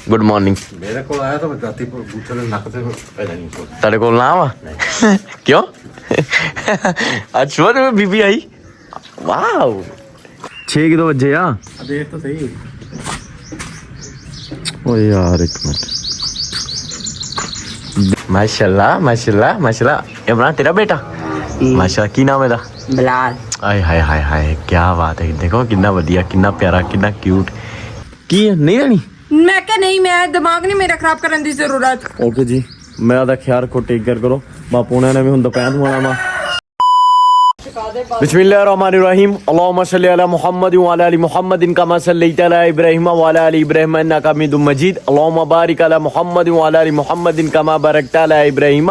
Good morning. मेरे को आया तो मैं जाती पर बूथे ने नक से पैदा नहीं हुआ। तेरे को ना वा क्यों? आज सुबह में बीबी आई। वाह 6 की तो बजे आ। देख तो सही। ओ यार एक मिनट। माशाल्लाह माशाल्लाह माशाल्लाह। इमरान तेरा बेटा माशाल्लाह की नाम है दा? बिलाल। आय हाय हाय हाय क्या बात है। देखो कितना वधिया कितना प्यारा कितना क्यूट। की नहीं रहनी? मैं क्या नहीं, मैं दिमाग नहीं मेरा खराब करने की जरूरत। ओके जी मैं आदा ख्याल रखो टेक केयर करो। बापू ने भी हुंदा पैंत होना वा। बिस्मिल्लाहिर्रहमानिर्रहीम अल्लाहुम्मा सल्लि अला मुहम्मद व अला आलि मुहम्मद कमा सल्लैता अला इब्राहीम व अला आलि इब्राहीम इन्नका हमीदुम मजीद अल्लाहुम्मा बारिक अला मुहम्मद व अला आलि मुहम्मद कमा बारकता अला इब्राहीम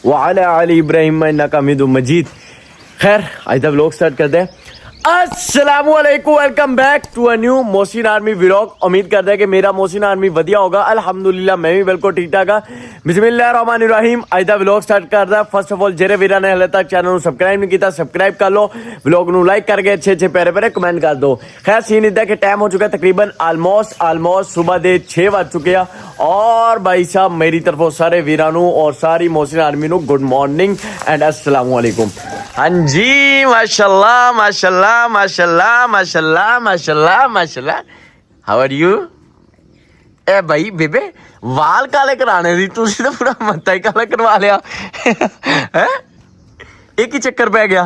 व अला आलि इब्राहीम इन्नका हमीदुम मजीद। खैर आज दा व्लॉग स्टार्ट करते हैं। अस्सलाम वालेकुम welcome back to a new Mohsin army vlog. उम्मीद करते हैं कि मेरा मोहसिन आर्मी वधिया होगा। अल्हम्दुलिल्लाह मैं भी बिल्कुल ठीक ठाक हाँ। बिस्मिल्लाहिर्रहमानिर्रहीम आज दा व्लॉग स्टार्ट करदा। फर्स्ट ऑफ ऑल जेरे वीरा ने हले तक चैनल को सबसक्राइब नहीं किया सबसक्राइब कर लो। व्लॉग ਨੂੰ लाइक करके अच्छे अच्छे प्यारे प्यारे कमेंट कर दो। खैर सीन इदा कि टाइम हो चुका है तकरीबन ऑलमोस्ट सुबह के 6 बज चुके हैं। और भाई साहब मेरी तरफों सारे वीरा और सारी मोहसिन आर्मी ਨੂੰ गुड मॉर्निंग एंड अस्सलाम वालेकुम। हाँ जी माशाल्लाह माशाल्लाह माशाल्लाह माशाल्लाह माशाल्लाह माशाल्लाह। How are you? ए भाई बेबे वाल काले कराने दी तुसी तो पूरा मत्था ही काला करवा लिया है। एक ही चक्कर पै गया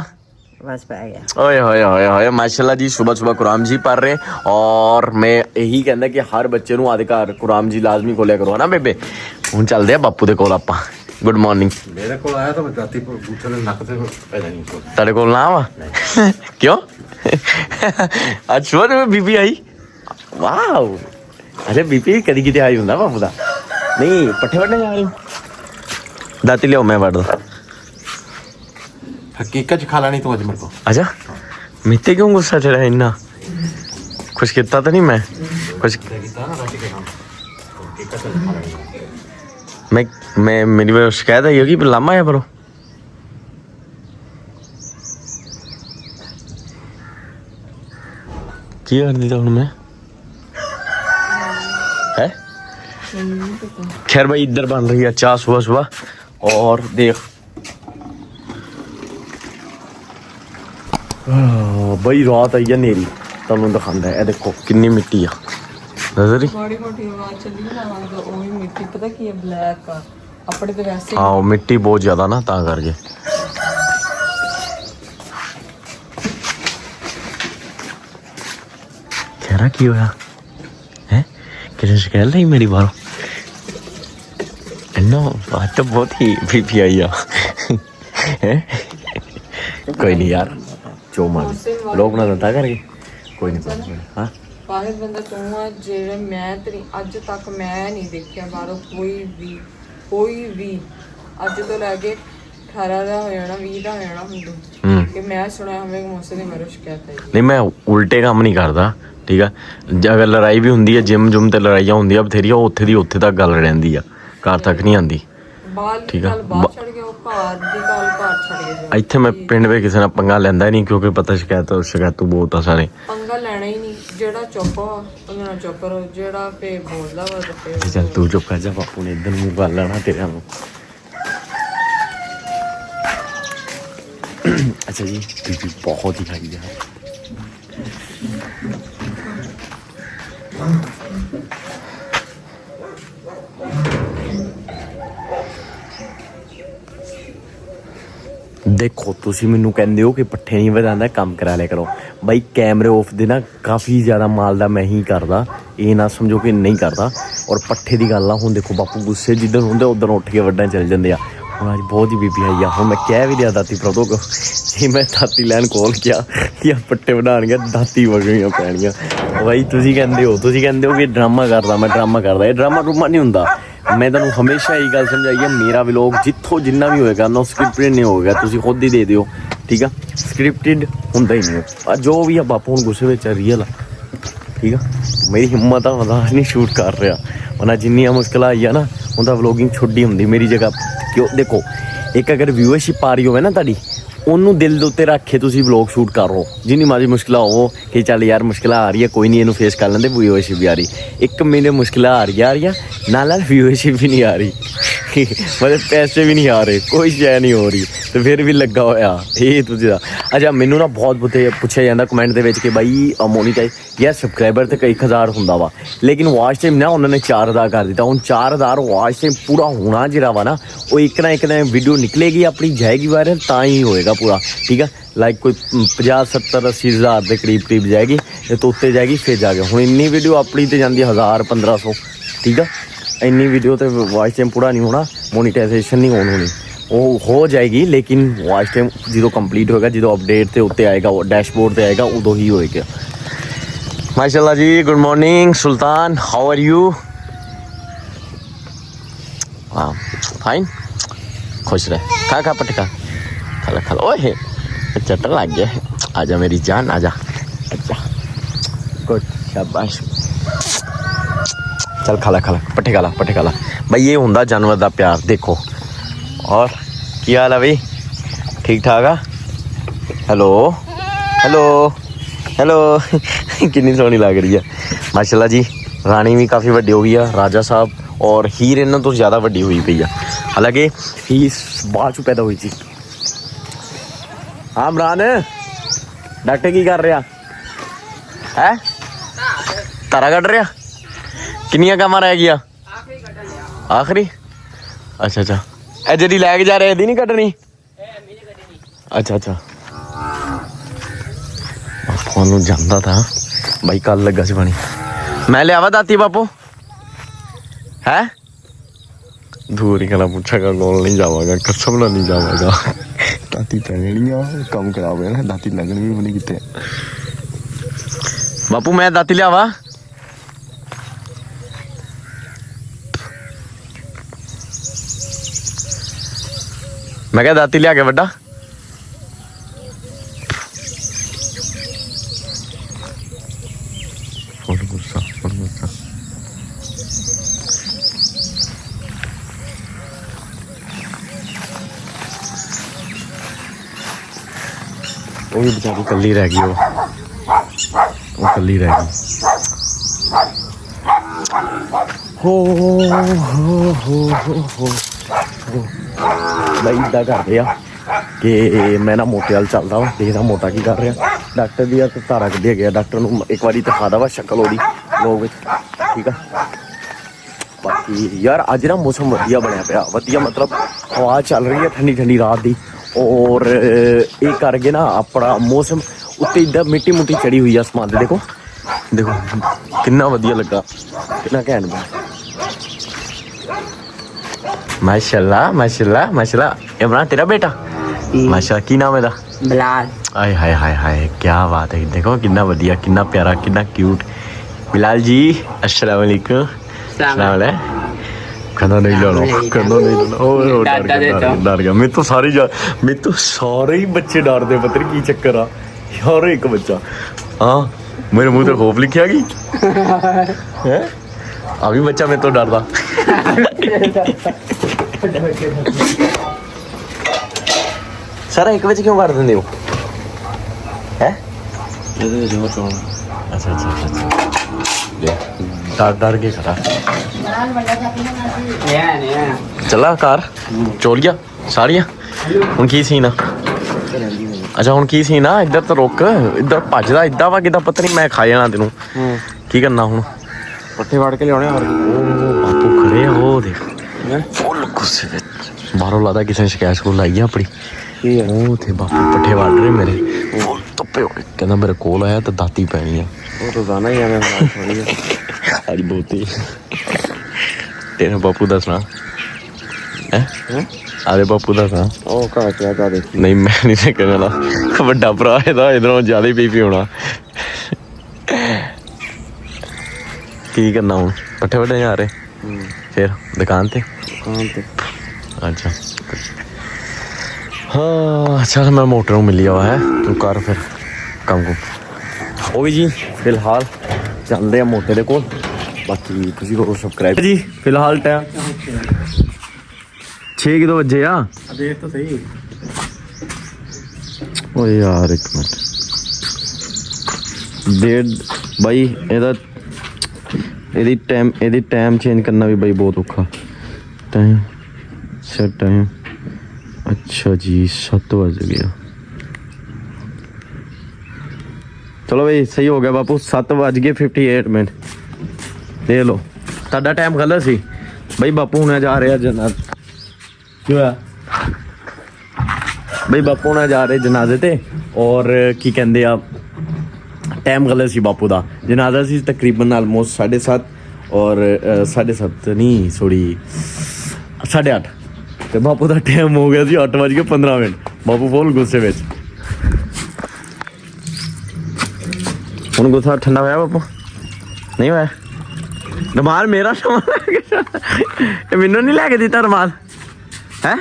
बस पै गया। ओए होए होए होए माशाल्लाह जी। सुबह सुबह कुरान जी पढ़ रहे और मैं यही कहना कि हर बच्चे ਨੂੰ आदे घर कुरान जी लाजमी खोलिया करो ना बेबे। ਹੁਣ ਚੱਲਦੇ ਆ ਬਾਪੂ ਦੇ ਕੋਲ ਆਪਾਂ। Good morning. मेरे को आया तो मैं जाती पर बूथे ने नक से पैदा नहीं हुआ। तेरे को ना वा क्यों? आज सुबह में बीबी आई। वाह अरे बीबी कदी किते आई हुंदा बापू दा। नहीं पट्ठे वढ़ने जा रहे हो? दाती लियो मैं वढ़ दूं। हकीकत खा लेनी तो आज मेरे को। अच्छा मित्ते क्यों गुस्सा चढ़ा इतना? कुछ कितना तो नहीं मैं कुछ मैं मेरी बार शिकायत आई होगी लामा है परो की कर दी हूँ मैं है। खैर भाई इधर बन रही है चाय सुबह सुबह। और देख भाई रात आई है नेरी तुम दिखाता है। देखो कितनी मिट्टी है नजर ही। बड़ी मोटी आवाज चली ना तो ओही मिट्टी पता की है ब्लैक का अपने तो वैसे हाँ वो मिट्टी बहुत ज्यादा ना ता करके। खैरा की होया है किसी शिकायत नहीं मेरी बारों नो आज तो बहुत ही बीपी आई है। कोई नहीं यार चो मार लोग ना दता करके कोई नहीं। हाँ ਵਾਹਿਦ ਬੰਦਾ ਤੂੰ ਆ ਜਿਹੜੇ ਮੈਂ ਤੇਰੀ ਅੱਜ ਤੱਕ ਮੈਂ ਨਹੀਂ ਦੇਖਿਆ ਬਾਹਰੋਂ ਕੋਈ ਵੀ ਅੱਜ ਤੋਂ ਲੈ ਕੇ 18 ਦਾ ਹੋ ਜਾਣਾ 20 ਦਾ ਹੋ ਜਾਣਾ ਹੁੰਦੂ ਕਿ ਮੈਂ ਸੁਣਿਆ ਹਮੇ ਮੋਸੇ ਦੀ ਮੇਰੇ ਸ਼ਿਕਾਇਤ ਹੈ। नहीं मैं उल्टे काम नहीं करता ठीक है। अगर लड़ाई भी होंगी है जिम जुम ते लड़ाइयां होंदियां बथेरियां उत्थे दी उत्थे तक गल रहिंदी आ घर तक नहीं आंदी ਬਾਲ ठीक है। ਬਾਹਰ ਛੱਡ ਕੇ ਉਹ ਘਰ ਦੀ ਗੱਲ ਘਰ ਛੱਡ ਕੇ ਜਾ। ਇੱਥੇ ਮੈਂ ਪਿੰਡ ਵਿੱਚ ਕਿਸੇ ਨਾਲ ਪੰਗਾ ਲੈਂਦਾ ਹੀ ਨਹੀਂ ਕਿਉਂਕਿ ਪਤਾ ਸ਼ਿਕਾਇਤ ਬਹੁਤ ਆ ਸਾਰੇ। ਪੰਗਾ ਲੈਣਾ ਹੀ ਨਹੀਂ ਜਿਹੜਾ ਚੁੱਪ ਆ ਉਹਦੇ ਨਾਲ ਚੁੱਪ ਰਹੋ ਜਿਹੜਾ ਫੇ ਬੋਲਦਾ ਵਾ ਤੇ ਫੇ ਚੱਲ ਤੂੰ ਚੁੱਪ ਕਰ ਜਾ ਬਾਪੂ ਨੇ ਇਧਰ ਨੂੰ ਗੱਲ ਲੈਣਾ ਤੇਰੇ ਨੂੰ। अच्छा जी बीबी बहुत ही खाई है। देखो तुसी मैनू कहंदे हो कि पट्ठे नहीं वधांदा काम करा लिया करो भाई। कैमरे ऑफ दे ना काफ़ी ज़्यादा माल दा मैं ही करदा ये ना समझो कि नहीं करदा। और पट्ठे की गल हुण देखो बापू गुस्से जिधर होंदे उधर उठ के वड्डा चल जांदे आ। हुण अज बहुत ही बीबी आई आ। हुण मैं कह भी दिया दाती प्रदो को कि मैं दाती लैन कोल गया कि पट्ठे बनाणगे दाती वगणियां पैणियां। भाई तुसी कहंदे हो कि ड्रामा करदा मैं ड्रामा करदा। ये ड्रामा डरूमा नहीं हुंदा। मैं तुहानूं हमेशा यही गल समझाई है मेरा व्लॉग जिथों जिन्ना भी होएगा ना स्क्रिप्टेड नहीं होगा। तुसी खुद ही दे दिओ ठीक है। स्क्रिप्टेड हुंदा ही नहीं जो भी है। बापू हुण गुस्से विच रियल ठीक है। मेरी हिम्मत आ मैं नहीं शूट कर रहा वरना जिन्नियां मुश्किल आई है ना उनका व्लॉगिंग छुट्टी होंदी मेरी जगह। क्यों देखो एक अगर व्यूअरशिप आ रही हो ना ताड़ी ਉਹਨੂੰ ਦਿਲ ਦੇ ਉੱਤੇ ਰੱਖ ਕੇ ਤੁਸੀਂ ਵਲੌਗ ਸ਼ੂਟ ਕਰੋ। ਜਿੰਨੀ ਮਰਜ਼ੀ ਮੁਸ਼ਕਿਲਾਂ ਹੋ ਕਿ ਚੱਲ ਯਾਰ ਮੁਸ਼ਕਿਲਾਂ ਆ ਰਹੀ ਹੈ, ਕੋਈ ਨਹੀਂ ਇਹਨੂੰ ਫੇਸ ਕਰ ਲੈਂਦੇ, ਵਿਊਅਰਸ਼ਿਪ ਵੀ ਆ ਰਹੀ। 1 ਮਹੀਨੇ ਮੁਸ਼ਕਿਲਾਂ ਆ ਰਹੀਆਂ ਨਾਲ ਵਿਊਅਰਸ਼ਿਪ ਵੀ ਨਹੀਂ ਆ ਰਹੀ ਮਤਲਬ ਪੈਸੇ ਵੀ ਨਹੀਂ ਆ ਰਹੇ, ਕੋਈ ਸ਼ੈ ਨਹੀਂ ਹੋ ਰਹੀ ਤੇ ਫਿਰ ਵੀ ਲੱਗਾ ਹੋਇਆ ਇਹ ਤੁਸੀਂ ਦਾ। ਅੱਛਾ ਮੈਨੂੰ ਨਾ ਬਹੁਤ ਪੁੱਛਿਆ ਜਾਂਦਾ ਕਮੈਂਟ ਦੇ ਵਿੱਚ ਕਿ ਬਾਈ ਮੋਨੀਟਾਈਜ਼ ਯਾਰ ਸਬਸਕ੍ਰਾਈਬਰ ਤੇ ਕਈ ਹਜ਼ਾਰ ਹੁੰਦਾ ਵਾ, ਲੇਕਿਨ ਵਾਚ ਟਾਈਮ ਨਾ ਉਹਨਾਂ ਨੇ 4000 ਕਰ ਦਿੱਤਾ। ਹੁਣ 4000 ਵਾਚ ਟਾਈਮ ਪੂਰਾ ਹੋਣਾ ਜਿਹੜਾ ਵਾ ਨਾ, ਉਹ ਇੱਕ ਨਾ ਵੀਡੀਓ ਨਿਕਲੇਗੀ ਆਪਣੀ ਜਾਏਗੀ ਵਾਇਰਲ ਤਾਂ ਹੀ ਹੋਏਗਾ ਪੂਰਾ, ਠੀਕ ਆ। ਲਾਈਕ ਕੋਈ 50 70 80 ਹਜ਼ਾਰ ਦੇ ਕਰੀਬ ਜਾਏਗੀ ਤੇ ਉੱਤੇ ਜਾਏਗੀ ਫਿਰ ਜਾ ਕੇ। ਹੁਣ ਇੰਨੀ ਵੀਡੀਓ ਆਪਣੀ ਤੇ ਜਾਂਦੀ 1000 1500, ਠੀਕ ਆ। ਇੰਨੀ ਵੀਡੀਓ ਤੇ ਵਾਚ ਟਾਈਮ ਪੂਰਾ ਨਹੀਂ ਹੋਣਾ, ਮੋਨੀਟਾਈਜੇਸ਼ਨ ਨਹੀਂ ਹੋਣੀ, ਉਹ ਹੋ ਜਾਏਗੀ ਲੇਕਿਨ ਵਾਚ ਟਾਈਮ ਜਦੋਂ ਕੰਪਲੀਟ ਹੋਏਗਾ, ਜਦੋਂ ਅਪਡੇਟ ਤੇ ਉੱਤੇ ਆਏਗਾ, ਡੈਸ਼ਬੋਰਡ ਤੇ ਆਏਗਾ, ਉਦੋਂ ਹੀ ਹੋਏਗਾ। माशाल्लाह जी, good morning Sultan, how are you? Fine, खुश रहे, खा पटका, खा ओए चटन लग गया। आजा मेरी जान, आजा, अच्छा गुड, शाबाश, चल खा ला पट्ठे खा ला भाई। ये हुंदा जानवर दा प्यार, देखो। और की हाल है भाई, ठीक ठाक आ? हेलो कितनी सोहनी लग रही है माशाल्लाह जी। रानी भी काफ़ी वड्डी हो गई है, राजा साहब, और हीर इन्हों तो ज़्यादा वड्डी हुई पई है, हालांकि हीर बाद चों पैदा हुई थी। हाँ इमरान, डॉक्टर की कर रहा है? तारा कट रहा? किनिया कामां रह गया? आखिरी? अच्छा ए जी लैके जा रहे नहीं कटनी? अच्छा ਤੁਹਾਨੂੰ ਜਾਂਦਾ था भाई, कल लगा सी पानी। मैं लियावा दाती बापू है? दूर ही कहना पूछेगा, कौन नहीं जावागा, कसम ना नहीं जावागा। दाती पैनी कम खराब है ना, दाती लगनी भी बनी कितने। बापू मैं दाती लियावा? मैं क्या दाती लिया के बड़ा गुस्सा। वो भी बेचारी कल्ली रह गई, वो कल्ली रह गई। हो भाई इदा कर रहे कि मैं ना मोटे वाल चलता वा, देखदा मोटा की कर रहा। डॉक्टर दी तो तारा कढ़िया गया, डॉक्टर नूं एक बारी दिखा दा वा शक्ल ओदी लोग, ठीक है। बाकी यार अज ना मौसम वधिया बनया पिया, वधिया मतलब हवा चल रही है ठंडी ठंडी रात दी, और ये करके ना अपना मौसम उत्ते इधर मिट्टी मुट्टी चढ़ी हुई है आसमान, देखो कितना वधिया लगा, कितना घैंट बना। माशाल्लाह माशाल्लाह माशाल्लाह। इमरान तेरा बेटा? माशाल्लाह, की नाम है दा? बिलाल। आय हाय हाय हाय, क्या बात है, देखो कितना वधिया, कितना प्यारा, कितना क्यूट। बिलाल जी अस्सलाम वालेकुम। सलाम अलैकुम। कहना नहीं लेना, कहना नहीं लेना। ओ डर गया। मैं तो सारे ही बच्चे डरते, पता नहीं की चक्कर आ यार। एक बच्चा, हाँ मेरे मुंह ते खौफ लिखिया गई है, अभी बच्चा मेरे तो डरदा। सारा 1 बजे क्यों कर देंगे हो है? अच्छा डर के खड़ा चला कार चोलिया सारिया। हुण की सीन आ? अच्छा हुण की सीन आ? इधर तो रुक, इधर भजदा इदा वा कि पता नहीं मैं खा जाना तेनू। की करना हुण? पट्ठे वड़ के लियाने। बापू खड़े हो देख, फुल गुस्से विच। बाहरों लगदा किसी ने शिकायत को लाई है अपनी। ਉਹ ਤੇ ਬਾਪੂ ਪੱਠੇ ਵੱਢ ਰਹੇ ਮੇਰੇ, ਫੁੱਲ ਧੁੱਪੇ ਹੋਏ। ਕਹਿੰਦਾ ਮੇਰੇ ਕੋਲ ਆਇਆ ਤਾਂ ਦਾਤੀ ਪੈਣੀ ਆ। ਉਹ ਤਾਂ ਜਾਣਾ ਹੀ ਐਵੇਂ ਥੋੜੀ ਅੱਜ ਬਹੁਤੀ। ਤੇਰਾ ਬਾਪੂ ਦੱਸਣਾ ਹੈ? ਆਦੇ ਬਾਪੂ ਦੱਸਣਾ ਉਹ ਘਰ ਚ ਆ ਦੇਖ। ਨਹੀਂ ਮੈਂ ਨਹੀਂ ਤੇ ਕਹਿਣ ਵਾਲਾ, ਵੱਡਾ ਭਰਾ ਇਹਦਾ ਇਧਰੋਂ ਜ਼ਿਆਦਾ ਹੀ ਪੀ ਹੋਣਾ। ਕੀ ਕਰਨਾ ਹੁਣ? ਪੱਠੇ ਵੱਢਣ ਜਾ ਰਹੇ ਫਿਰ ਦੁਕਾਨ ਤੇ? अच्छा हाँ चल मैं मोटर में मिली हुआ है, तू कर फिर काम को। ਉਹ ਵੀ ਜੀ ਫਿਲਹਾਲ ਚੱਲਦੇ ਆ ਮੋਟੇ ਦੇ ਕੋਲ, ਬਾਕੀ ਤੁਸੀਂ ਕਰੋ ਸਬਸਕ੍ਰਾਈਬ ਜੀ। ਫਿਲਹਾਲ ਟਾਈਮ 6 ਵਜੇ ਆ, ਦੇਖ ਤਾਂ ਸਹੀ ਓ ਯਾਰ ਇੱਕ ਮਿੰਟ ਡੇਢ ਬਾਈ ਇਹਦੀ ਟਾਈਮ ਚੇਂਜ ਕਰਨਾ ਵੀ ਬਾਈ ਬਹੁਤ ਔਖਾ ਟਾਈਮ ਸੈਟ ਟਾਈਮ ਅੱਛਾ ਜੀ 7 ਵਜ ਗਿਆ ਚਲੋ ਬਈ ਸਹੀ ਹੋ ਗਿਆ ਬਾਪੂ 7 ਵਜ ਗਏ 58 ਮਿੰਟ ਦੇਖ ਲਓ ਤੁਹਾਡਾ ਟਾਈਮ ਗਲਤ ਸੀ ਬਈ ਬਾਪੂ ਹੁਣੇ ਜਾ ਰਿਹਾ ਜਨਾਜ਼ ਕੀ ਹੋਇਆ ਬਈ ਬਾਪੂ ਹੁਣੇ ਜਾ ਰਹੇ ਜਨਾਜ਼ੇ ਤੇ ਔਰ ਕੀ ਕਹਿੰਦੇ ਆ ਟਾਈਮ ਗਲਤ ਸੀ ਬਾਪੂ ਦਾ ਜਨਾਜ਼ਾ ਸੀ ਤਕਰੀਬਨ ਆਲਮੋਸਟ 7:30 ਔਰ 7:30 ਨਹੀਂ ਸੋਰੀ 8:30 ਤੇ ਬਾਪੂ ਦਾ ਟਾਈਮ ਹੋ ਗਿਆ ਸੀ 8:15 ਮਿੰਟ ਬਾਪੂ ਫੁੱਲ ਗੁੱਸੇ ਵਿੱਚ ਹੁਣ ਗੁੱਸਾ ਠੰਡਾ ਹੋਇਆ ਬਾਪੂ ਨਹੀਂ ਹੋਇਆ ਰੁਮਾਲ ਮੇਰਾ ਸਮਾਨ ਇਹ ਮੈਨੂੰ ਨਹੀਂ ਲੈ ਕੇ ਦਿੱਤਾ ਰੁਮਾਲ ਹੈ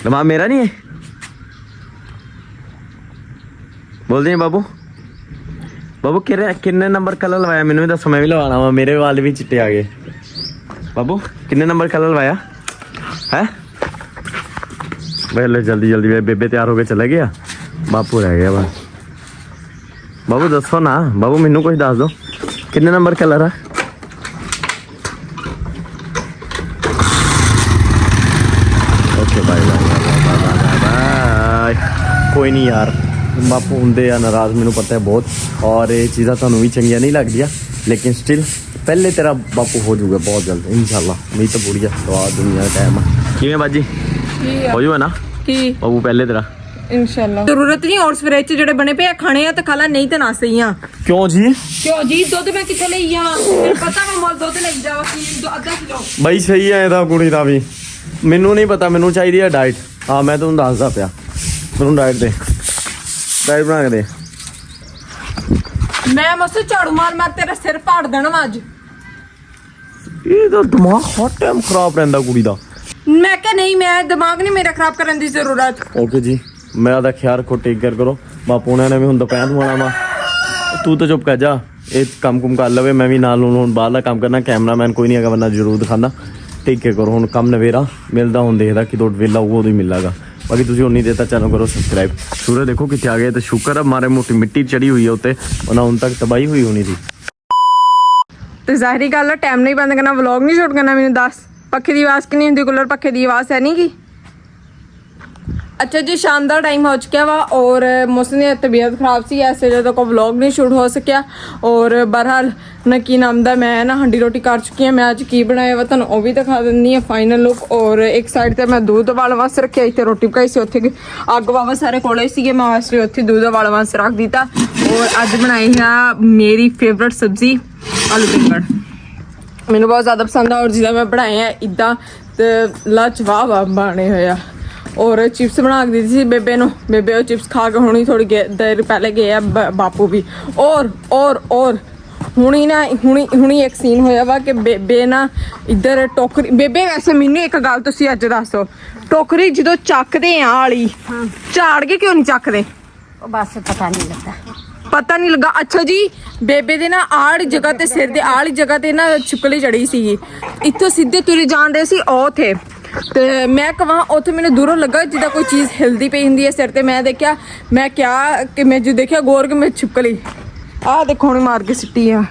ਰੁਮਾਲ ਮੇਰਾ ਨਹੀਂ ਹੈ ਬੋਲਦੇ ਬਾਬੂ ਬਾਬੂ ਕਿੰਨੇ ਨੰਬਰ ਕਲਰ ਲਵਾਇਆ ਮੈਨੂੰ ਵੀ ਦੱਸੋ ਮੈਂ ਵੀ ਲਵਾਉਣਾ ਵਾ ਮੇਰੇ ਵਾਲ ਵੀ ਚਿੱਟੇ ਆ ਗਏ ਬਾਬੂ ਕਿੰਨੇ ਨੰਬਰ ਕਲਰ ਲਵਾਇਆ ਹੈ ਪਹਿਲੇ ਜਲਦੀ ਵੇ ਬੇਬੇ ਤਿਆਰ ਹੋ ਕੇ ਚਲੇ ਗਿਆ ਬਾਪੂ ਰਹਿ ਗਿਆ ਬਸ ਬਾਬੂ ਦੱਸੋ ਨਾ ਬਾਬੂ ਮੈਨੂੰ ਕੁਝ ਦੱਸ ਦਿਓ ਕਿੰਨੇ ਨੰਬਰ ਕਲਰ ਆ ਓਕੇ ਬਾਏ ਕੋਈ ਨਹੀਂ ਯਾਰ ਬਾਪੂ ਹੁੰਦੇ ਆ ਨਾਰਾਜ਼ ਮੈਨੂੰ ਪਤਾ ਹੈ ਬਹੁਤ ਔਰ ਇਹ ਚੀਜ਼ਾਂ ਤੁਹਾਨੂੰ ਵੀ ਚੰਗੀਆਂ ਨਹੀਂ ਲੱਗਦੀਆਂ ਲੇਕਿਨ ਸਟਿਲ ਪਹਿਲੇ ਤੇਰਾ ਬਾਪੂ ਹੋ ਜਾਊਗਾ ਬਹੁਤ ਜਲਦ ਇਨਸ਼ਾਅੱਲਾ ਮੇਰੀ ਤਾਂ ਬੁੜੀਆ ਦੁਆ ਦੁਨੀਆ ਦਾ ਟਾਈਮ ਆ ਕਿਵੇਂ ਬਾਜੀ ਹੋ ਜਾਊਗਾ ਨਾ ਕੀ ਬਾਪੂ ਪਹਿਲੇ ਤੇਰਾ ਇਨਸ਼ਾਅੱਲਾ ਜ਼ਰੂਰਤ ਨਹੀਂ ਔਰ ਫ੍ਰਿਜ ਚ ਜਿਹੜੇ ਬਣੇ ਪਏ ਆ ਖਾਣੇ ਆ ਤਾਂ ਖਾ ਲੈ ਨਹੀਂ ਤਾਂ ਨਾ ਸਹੀਆਂ ਕਿਉਂ ਜੀ ਦੁੱਧ ਮੈਂ ਕਿੱਥੇ ਲਈ ਆ ਮੈਨੂੰ ਪਤਾ ਮੈਂ ਮੁੱਲ ਦੁੱਧ ਲਈ ਜਾਵਾ ਕਿ ਅੱਧਾ ਕਿਲੋ ਬਾਈ ਸਹੀ ਹੈ ਇਹਦਾ ਕੁੜੀ ਦਾ ਵੀ ਮੈਨੂੰ ਨਹੀਂ ਪਤਾ ਮੈਨੂੰ ਚਾਹੀਦੀ ਹੈ ਡਾਈਟ ਹਾਂ ਮੈਂ ਤੁਹਾਨੂੰ ਦੱਸਦਾ ਪਿਆ ਤੁਹਾਨੂੰ ਡਾਈਟ ਡਾਈਟ ਬਣਾ ਕੇ ਦੇ ਮੈਂ ਮਸਤ ਝਾੜੂ ਮਾਰ ਤੇਰਾ ਸਿਰ ਪਾੜ ਦੇਣਾ ਅੱਜ ਇਹਦਾ ਦਿਮਾਗ ਹਰ ਟਾਈਮ ਖਰਾਬ ਰਹਿੰਦਾ ਕੁੜੀ ਦਾ ਮੈਂ ਕਿਹਾ ਨਹੀਂ ਮੈਂ ਦਿਮਾਗ ਨਹੀਂ ਮੇਰਾ ਖਰਾਬ ਕਰਨ ਦੀ ਜ਼ਰੂਰਤ ਓਕੇ ਜੀ ਮੇਰਾ ਤਾਂ ਖਿਆਲ ਰੱਖੋ ਟੇਕ ਕੇਅਰ ਕਰੋ ਬਾਪੂ ਨੇ ਵੀ ਹੁਣ ਦੁਪਹਿਰ ਨੂੰ ਆਉਣਾ ਵਾ ਤੂੰ ਤਾਂ ਚੁੱਪ ਕਰ ਜਾ ਇਹ ਕੰਮ ਕਰ ਲਵੇ ਮੈਂ ਵੀ ਨਾਲ ਨੂੰ ਹੁਣ ਬਾਹਰਲਾ ਕੰਮ ਕਰਨਾ ਕੈਮਰਾਮੈਨ ਕੋਈ ਨਹੀਂ ਹੈਗਾ ਬੰਦਾ ਜ਼ਰੂਰ ਦਿਖਾਉਂਦਾ ਟੇਕ ਕੇਅਰ ਕਰੋ ਹੁਣ ਕੰਮ ਨਵੇਰਾ ਮਿਲਦਾ ਹੁਣ ਦੇਖਦਾ ਕਿ ਤੁਹਾਡਾ ਵੇਲਾ ਉਦੋਂ ਹੀ ਮਿਲਾਗਾ ਬਾਕੀ ਤੁਸੀਂ ਉਨੀ ਦੇਰ ਤੱਕ ਚੈਨਲ ਕਰੋ ਸਬਸਕ੍ਰਾਈਬ ਸੂਰਜ ਦੇਖੋ ਕਿੱਥੇ ਆ ਗਏ ਤੇ ਸ਼ੁਕਰ ਆ ਮਾਰੇ ਮੋਟੀ ਮਿੱਟੀ ਚੜੀ ਹੋਈ ਹੈ ਉੱਤੇ ਉਹਨਾਂ ਹੁਣ ਤੱਕ ਤਬਾਹੀ ਹੋਈ ਹੋਣੀ ਸੀ ਤੇ ਜ਼ਾਹਿਰੀ ਗੱਲ ਹੈ ਟਾਈਮ ਨਹੀਂ ਬੰਦ ਕਰਨਾ ਵਲੌਗ ਨਹੀਂ ਸ਼ੂਟ ਕਰਨਾ ਮੈਨੂੰ ਦੱਸ ਪੱਖੇ ਦੀ ਆਵਾਜ਼ ਕਿੰਨੀ ਹੁੰਦੀ ਕੂਲਰ ਪੱਖੇ ਦੀ ਆਵਾਜ਼ ਹੈ ਨਹੀਂ ਕੀ अच्छा जी शानदार टाइम हो चुका वा और मौसम की तबीयत खराब सी इस वजह तो कोई व्लॉग नहीं शूट हो सकिया और बहरहाल नकी नाम दा मैं ना हंडी रोटी कर चुकी हूँ मैं अज की बनाया वा तुहानूं ओह भी दिखा दिंदी हां फाइनल लुक और एक साइड ते मैं दूध उबालण वास्ते रखिया इत्थे रोटी पकाई सी उत्थे अग वावा सारे कोले सीगे मैं वास्ते उत्थे दूध उबालण वास्ते रख दिता और अज बनाई है मेरी फेवरेट सब्जी आलू बैंगन मैनूं बहुत ज़्यादा पसंद है और जिदा मैं बनाए हैं इदा तो लाजवाब बने हुए आ और चिप्स बना के दी थी बेबे नो बेबे और चिप्स खा के हुणी थोड़ी देर पहले गए बापू भी और हुणी एक सीन होया वा कि बेबे ना इधर टोकरी बेबे वैसे मैनू एक गल तुसीं अज दसो टोकरी जो चकदे आ आली झाड़ के क्यों नहीं चकदे बस पता नहीं लगा अच्छा जी बेबे दे ना आड़ी जगह ते सिर दे आड़ी जगह ते ना छिपकली चढ़ी सी इत्थों सीधे तुरे जान दे सी ओ थे तो मैं कहा उत्थे मैंने दूरों लगा जिदा कोई चीज़ हिलती पई हुंदी है सिर ते मैं देखा मैं क्या कि मैं जो देखा गौर के मैं छिपकली आ देखो हुण मार के सिट्टी आ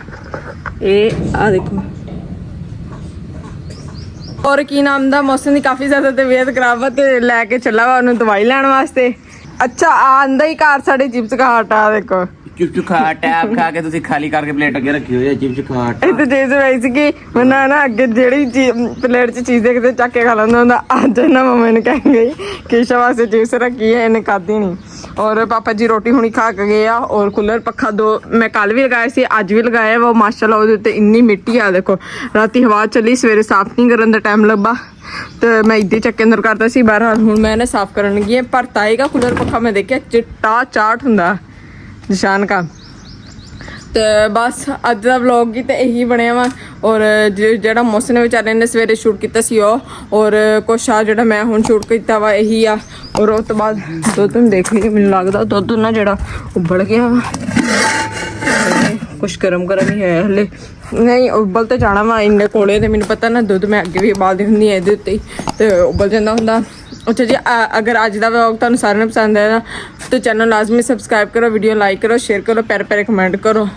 देखो और की नाम दा मौसम की काफ़ी ज़्यादा तबीयत खराब है तो लैके चला वा उन्होंने दवाई लैण वास्ते अच्छा आंदा ही घर साढ़े चिप्स का हटा देखो चिप्स खा टैप खा के ਤੁਸੀਂ ਖਾਲੀ ਕਰਕੇ ਪਲੇਟ ਅੱਗੇ ਰੱਖੀ ਹੋਈ ਹੈ ਚਿਪਸ ਖਾ ਇਹ ਤੇ ਜੇ ਵੈਸੇ ਕਿ ਮਨਾ ਨਾ ਅੱਗੇ ਜਿਹੜੀ ਪਲੇਟ 'ਚ ਚੀਜ਼ ਦੇਖਦੇ ਚੱਕ ਕੇ ਖਾ ਲੈਂਦਾ ਹੁੰਦਾ ਅੱਜ ਨਾ ਮਮਾ ਨੇ ਕਹਿ ਗਈ ਕੇਸ਼ਵ ਵਾਸਤੇ ਚਿਪਸ ਰੱਖੀ ਹੈ ਇਹਨੇ ਖਾਧੀ ਨਹੀਂ और पापा जी रोटी हुणी खा के गए और कूलर पखा दो मैं कल भी लगाया सी अज भी लगाया वो माशाल्लाह ਉਹਦੇ ਉੱਤੇ ਇੰਨੀ ਮਿੱਟੀ ਆ ਦੇਖੋ ਰਾਤੀ ਹਵਾ ਚੱਲੀ ਸਵੇਰੇ ਸਾਫ਼ ਨਹੀਂ ਕਰਨ ਦਾ ਟਾਈਮ ਲੱਭਾ ਤੇ ਮੈਂ ਇੱਦੇ ਚੱਕੇ ਅੰਦਰ ਕਰਦਾ ਸੀ ਬਹਰਹਾਲ ਹੁਣ ਮੈਂ ਇਹਨੇ ਸਾਫ਼ ਕਰਨ ਲੱਗੀ ਹਾਂ ਪਰ ਤਾਏਗਾ ਕੂਲਰ ਪੱਖਾ ਮੈਂ ਦੇਖਿਆ ਚਿੱਟਾ ਚਾਟ ਹੁੰਦਾ ਨਿਸ਼ਾਨ ਕਾ ਤੇ ਬਸ ਅੱਜ ਦਾ ਵਲੌਗ ਹੀ ਤੇ ਇਹੀ ਬਣਿਆ ਵਾ ਔਰ ਜਿਹੜਾ ਮੌਸਮ ਨੇ ਵਿਚਾਰੇ ਨੇ ਸਵੇਰੇ ਸ਼ੂਟ ਕੀਤਾ ਸੀ ਉਹ ਔਰ ਕੁਛ ਆ ਜਿਹੜਾ ਮੈਂ ਹੁਣ ਸ਼ੂਟ ਕੀਤਾ ਵਾ ਇਹੀ ਆ ਔਰ ਉਸ ਤੋਂ ਬਾਅਦ ਦੁੱਧ ਨੂੰ ਦੇਖ ਲਈ ਮੈਨੂੰ ਲੱਗਦਾ ਦੁੱਧ ਨਾ ਜਿਹੜਾ ਉਬਲ ਗਿਆ ਵਾ ਕੁਛ ਗਰਮ ਹੀ ਹੈ ਹਲੇ ਨਹੀਂ ਉਬਲ ਤੇ ਜਾਣਾ ਵਾ ਇੰਨੇ ਕੋਲੇ ਤੇ ਮੈਨੂੰ ਪਤਾ ਨਾ ਦੁੱਧ ਮੈਂ ਅੱਗੇ ਵੀ ਉਬਾਲਦੀ ਹੁੰਦੀ ਐ ਇਹਦੇ ਉੱਤੇ ਤੇ ਉਬਲ ਜਾਂਦਾ ਹੁੰਦਾ अच्छा जी अगर अज का व्लॉग तुहानू सारिਆਂ ਨੂੰ पसंद आया ना तो चैनल लाजमी सबसक्राइब करो वीडियो लाइक करो शेयर करो प्यारे प्यारे कमेंट करो